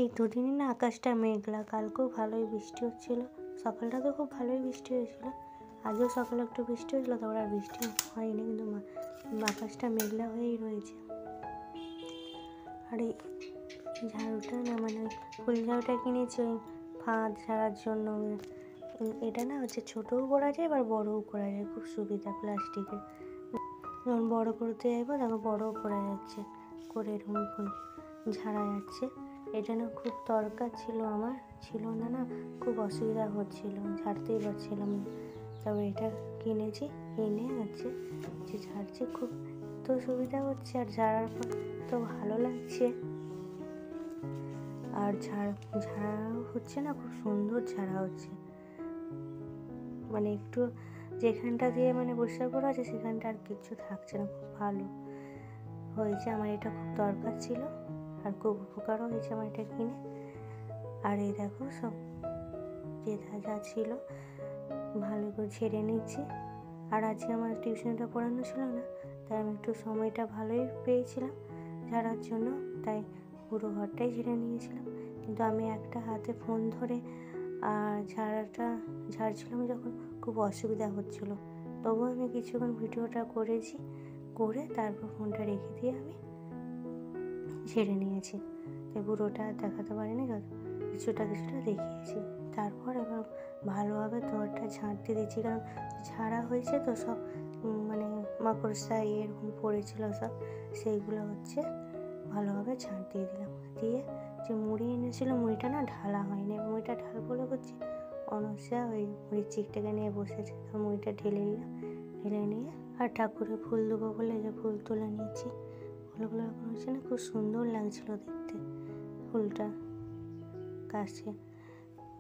এই দুদিনই না আকাশটা মেঘলা, কালকেও ভালোই বৃষ্টি হচ্ছিল, সকালটা তো খুব ভালোই বৃষ্টি হয়েছিল, আজও সকালে একটু বৃষ্টি হয়েছিল, তারপর আর বৃষ্টি হয়নি, কিন্তু আকাশটা মেঘলা হয়েই রয়েছে। আর এই ঝাড়ুটা না মানে ফুল ঝাড়ুটা কিনেছি ওই ফাঁদ ঝাড়ার জন্য। এটা না হচ্ছে ছোটোও করা যায় আবার বড়োও করা যায়, খুব সুবিধা প্লাস্টিকের। যখন বড়ো করতে যাইবো তখন বড়োও করা যাচ্ছে, করে এরকম ফুল ঝাড়া যাচ্ছে। এটা না খুব দরকার ছিল আমার, ছিল না না খুব অসুবিধা হচ্ছিল, ঝাড়তেই পারছিলাম না। তবে এটা কিনেছি, কিনে হচ্ছে যে ঝাড়ছি, খুব তো সুবিধা হচ্ছে, আর ঝাড়ার পর তো ভালো লাগছে। আর ঝাড়াও হচ্ছে না, খুব সুন্দর ঝাড়া হচ্ছে, মানে একটু যেখানটা দিয়ে মানে পরিষ্কার করা আছে সেখানটা আর কিছু থাকছে না, খুব ভালো হয়েছে। আমার এটা খুব দরকার ছিল আর খুব উপকারও হয়েছে আমার এটা কিনে। আর এই দেখো সব যে যা ছিল ভালো করে ঝেড়ে নিচ্ছি। আর আজকে আমার টিউশনটা পড়ানো ছিল না, তাই আমি একটু সময়টা ভালোই পেয়েছিলাম ঝাড়ার জন্য, তাই পুরো ঘরটাই ঝেড়ে নিয়েছিলাম। কিন্তু আমি একটা হাতে ফোন ধরে আর ঝাড়ছিলাম যখন খুব অসুবিধা হচ্ছিলো, তবুও আমি কিছুক্ষণ ভিডিওটা করেছি, করে তারপর ফোনটা রেখে দিয়ে আমি ঝেড়ে নিয়েছি। তাই পুরোটা দেখাতে পারিনি, কিছুটা দেখিয়েছি। তারপর এবার ভালোভাবে ঘরটা ঝাঁটতে দিচ্ছি, কারণ ঝাড়া হয়েছে তো সব মানে মাকড়সা এরকম পড়েছিল সব, সেইগুলো হচ্ছে ভালোভাবে ঝাঁট দিয়ে দিলাম। দিয়ে যে মুড়ি এনেছিল, মুড়িটা না ঢালা হয়নি, মুড়িটা ঢালবো করছি, অনসা ওই মুড়ির চিকটাকে নিয়ে বসেছে, তো মুড়িটা ঢেলে নিলাম, ঢেলে নিয়ে আর ঠাকুরে ফুল দেবো বলে যে ফুল তুলে নিয়েছি। ফুলগুলো এখন হচ্ছে না খুব সুন্দর লাগছিল দেখতে ফুলটা গাছে।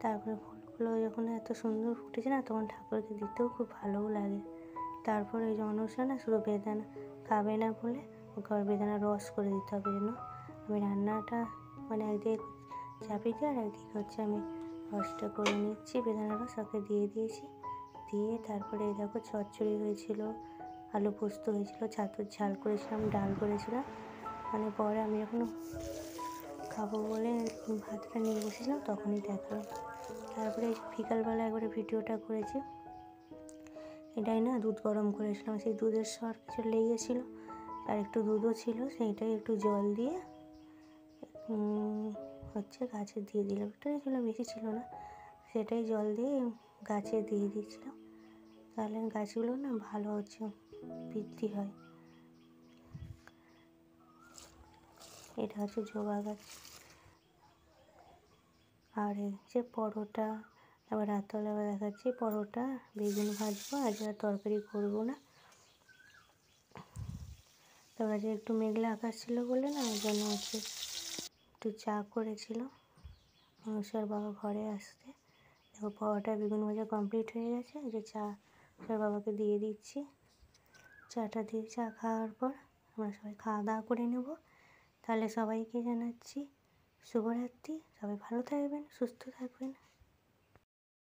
তারপরে ফুলগুলো যখন এত সুন্দর ফুটেছে না, তখন ঠাকুরকে দিতেও খুব ভালোও লাগে। তারপরে ওই যে অনসা না শুধু বেদানা খাবে না বলে ওকে বেদানা রস করে দিতে হবে, যেন আমি রান্নাটা মানে একদিকে চাপিয়ে দিয়ে আর একদিকে হচ্ছে আমি রসটা করে নিচ্ছি, বেদানা রস ওকে দিয়ে দিয়েছি। দিয়ে তারপরে এই দেখো চচ্চড়ি হয়েছিল, আলু পোস্ত হয়েছিল, ছাতুর ঝাল করেছিলাম, ডাল করেছিলাম, মানে পরে আমি যখন খাবো বলে ভাতটা নিয়ে বসেছিলাম তখনই দেখালাম। তারপরে বিকালবেলা একবারে ভিডিওটা করেছি, এটাই না দুধ গরম করেছিলাম, সেই দুধের সর কিছু লেগেছিলো আর একটু দুধও ছিল, সেইটাই একটু জল দিয়ে হচ্ছে গাছে দিয়ে দিলাম, একটু ছিল বেশি ছিল না, সেটাই জল দিয়ে গাছে দিয়ে দিয়েছিলাম, তাহলে গাছগুলো না ভালো হচ্ছে বৃদ্ধি হয়। এটা হচ্ছে জবা গাছ। আর এই যে পরোটা, আবার রাতবেলা দেখাচ্ছি পরোটা বেগুন ভাজবো, আজ আর তরকারি করবো না। তারপর আজকে একটু মেঘলা আকাশ ছিল বলে না, ওই জন্য হচ্ছে একটু চা করেছিল অনুসার বাবা ঘরে আসতে। দেখো পরোটা বেগুন ভাজা কমপ্লিট হয়ে গেছে, এই যে চা বাবাকে দিয়ে দিচ্ছি। চাটা দিয়ে চা খাওয়ার পর আমরা সবাই খাওয়া দাওয়া করে নেব। তাহলে সবাইকে জানাচ্ছি শুভরাত্রি, সবাই ভালো থাকবেন, সুস্থ থাকবেন।